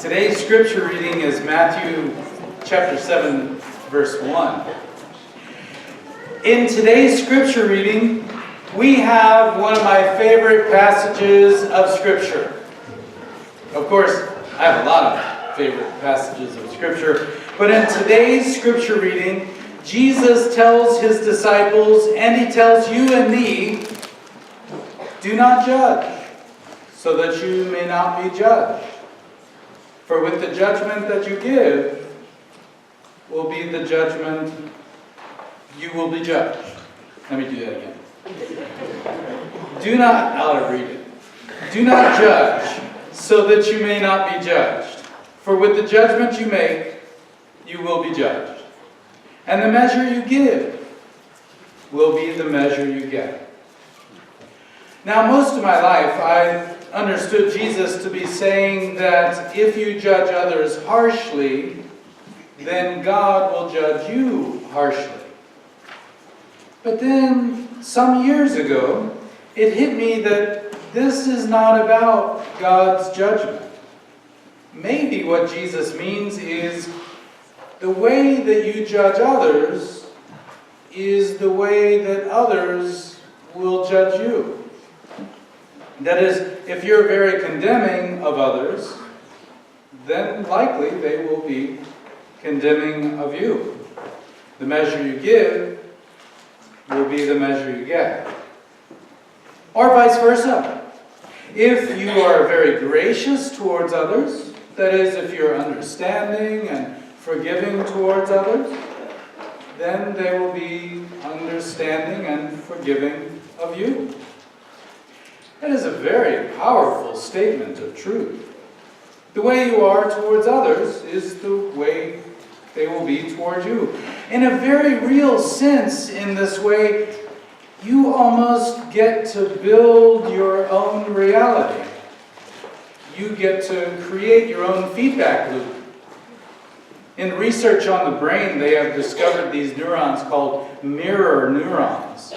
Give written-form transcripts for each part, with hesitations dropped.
Today's scripture reading is Matthew chapter 7, verse 1. In today's scripture reading, we have one of my favorite passages of scripture. Of course, I have a lot of favorite passages of scripture, but in today's scripture reading, Jesus tells his disciples, and he tells you and me, do not judge, so that you may not be judged. For with the judgment that you give will be the judgment you will be judged. Let me do that again. I'll read it. Do not judge, so that you may not be judged. For with the judgment you make, you will be judged. And the measure you give will be the measure you get. Now, most of my life, I understood Jesus to be saying that if you judge others harshly, then God will judge you harshly. But then, some years ago, it hit me that this is not about God's judgment. Maybe what Jesus means is the way that you judge others is the way that others will judge you. That is, if you're very condemning of others, then likely they will be condemning of you. The measure you give will be the measure you get. Or vice versa. If you are very gracious towards others, that is, if you're understanding and forgiving towards others, then they will be understanding and forgiving of you. That is a very powerful statement of truth. The way you are towards others is the way they will be towards you. In a very real sense, in this way, you almost get to build your own reality. You get to create your own feedback loop. In research on the brain, they have discovered these neurons called mirror neurons.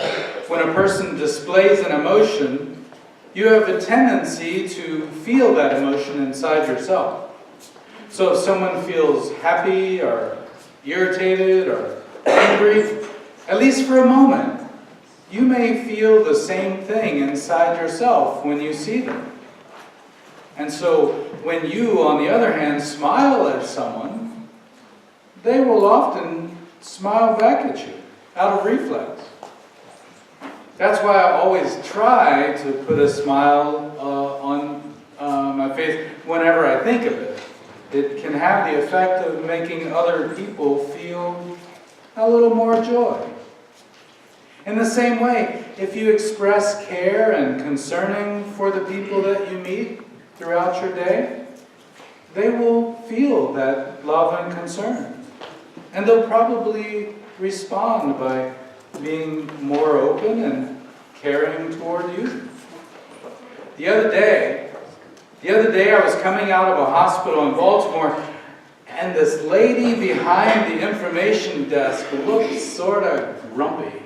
When a person displays an emotion, you have a tendency to feel that emotion inside yourself. So if someone feels happy or irritated or angry, at least for a moment, you may feel the same thing inside yourself when you see them. And so when you, on the other hand, smile at someone, they will often smile back at you out of reflex. That's why I always try to put a smile on my face whenever I think of it. It can have the effect of making other people feel a little more joy. In the same way, if you express care and concerning for the people that you meet throughout your day, they will feel that love and concern. And they'll probably respond by being more open and caring toward you. The other day I was coming out of a hospital in Baltimore, and this lady behind the information desk looked sort of grumpy.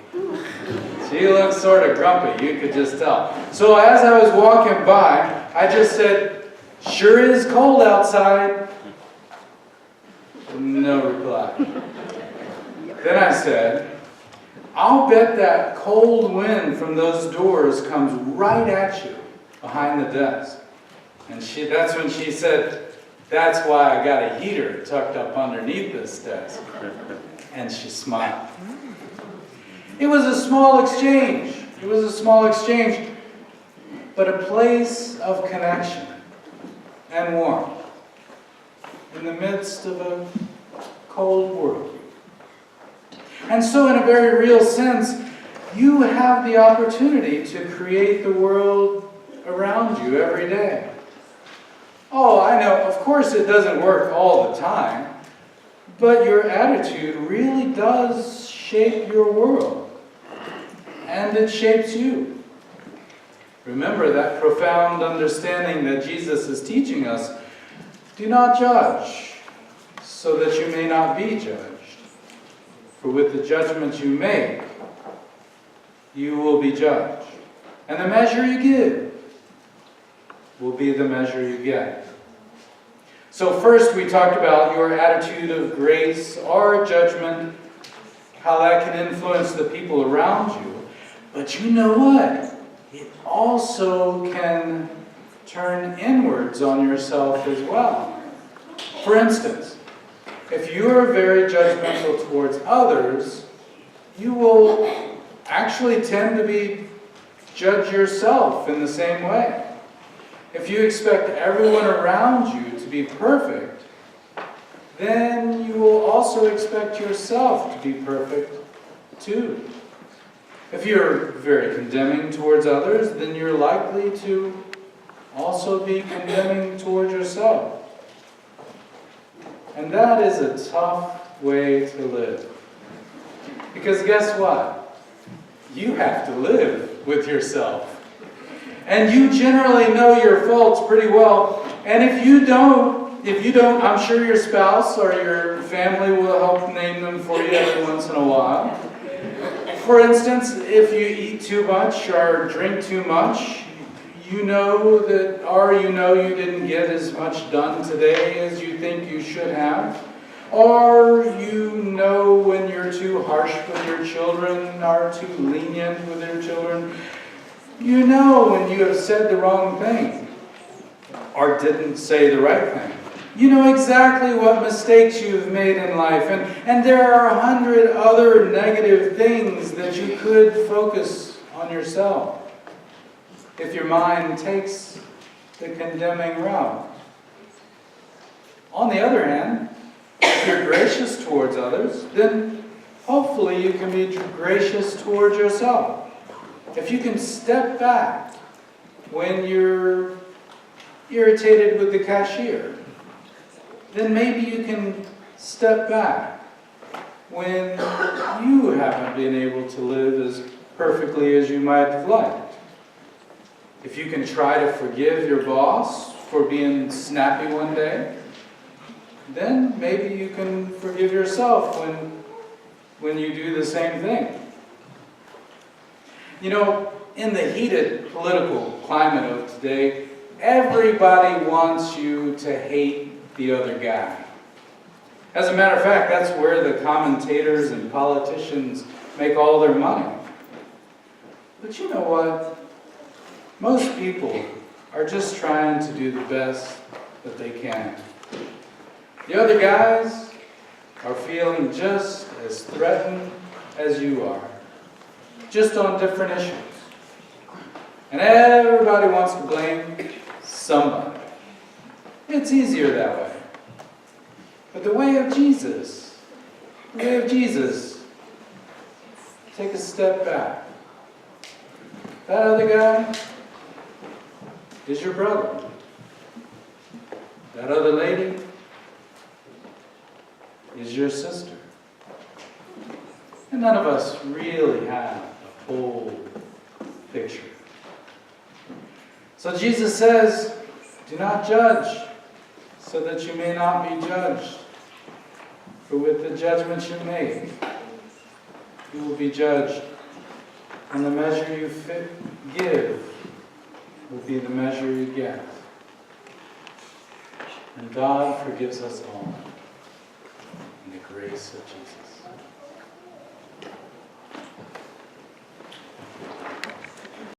She looked sort of grumpy, you could just tell. So as I was walking by, I just said, "Sure is cold outside." No reply. Then I said, "I'll bet that cold wind from those doors comes right at you behind the desk." And that's when she said, "That's why I got a heater tucked up underneath this desk." And she smiled. It was a small exchange. But a place of connection and warmth in the midst of a cold world. And so in a very real sense, you have the opportunity to create the world around you every day. Oh, I know, of course it doesn't work all the time, but your attitude really does shape your world, and it shapes you. Remember that profound understanding that Jesus is teaching us. Do not judge, so that you may not be judged. For with the judgment you make, you will be judged. And the measure you give will be the measure you get. So first we talked about your attitude of grace or judgment, how that can influence the people around you. But you know what? It also can turn inwards on yourself as well. For instance, if you are very judgmental towards others, you will actually tend to judge yourself in the same way. If you expect everyone around you to be perfect, then you will also expect yourself to be perfect too. If you're very condemning towards others, then you're likely to also be condemning towards yourself. And that is a tough way to live. Because guess what? You have to live with yourself. And you generally know your faults pretty well. And if you don't, I'm sure your spouse or your family will help name them for you every once in a while. For instance, if you eat too much or drink too much, you know you didn't get as much done today as you think you should have. Or you know when you're too harsh with your children or too lenient with your children. You know when you have said the wrong thing or didn't say the right thing. You know exactly what mistakes you've made in life. And there are 100 other negative things that you could focus on yourself if your mind takes the condemning route. On the other hand, if you're gracious towards others, then hopefully you can be gracious towards yourself. If you can step back when you're irritated with the cashier, then maybe you can step back when you haven't been able to live as perfectly as you might have liked. If you can try to forgive your boss for being snappy one day, then maybe you can forgive yourself when you do the same thing. You know, in the heated political climate of today, everybody wants you to hate the other guy. As a matter of fact, that's where the commentators and politicians make all their money. But you know what? Most people are just trying to do the best that they can. The other guys are feeling just as threatened as you are, just on different issues. And everybody wants to blame somebody. It's easier that way. But the way of Jesus, take a step back. That other guy is your brother. That other lady is your sister. And none of us really have a full picture. So Jesus says, do not judge, so that you may not be judged. For with the judgment you make, you will be judged. And the measure you give will be the measure you get. And God forgives us all in the grace of Jesus.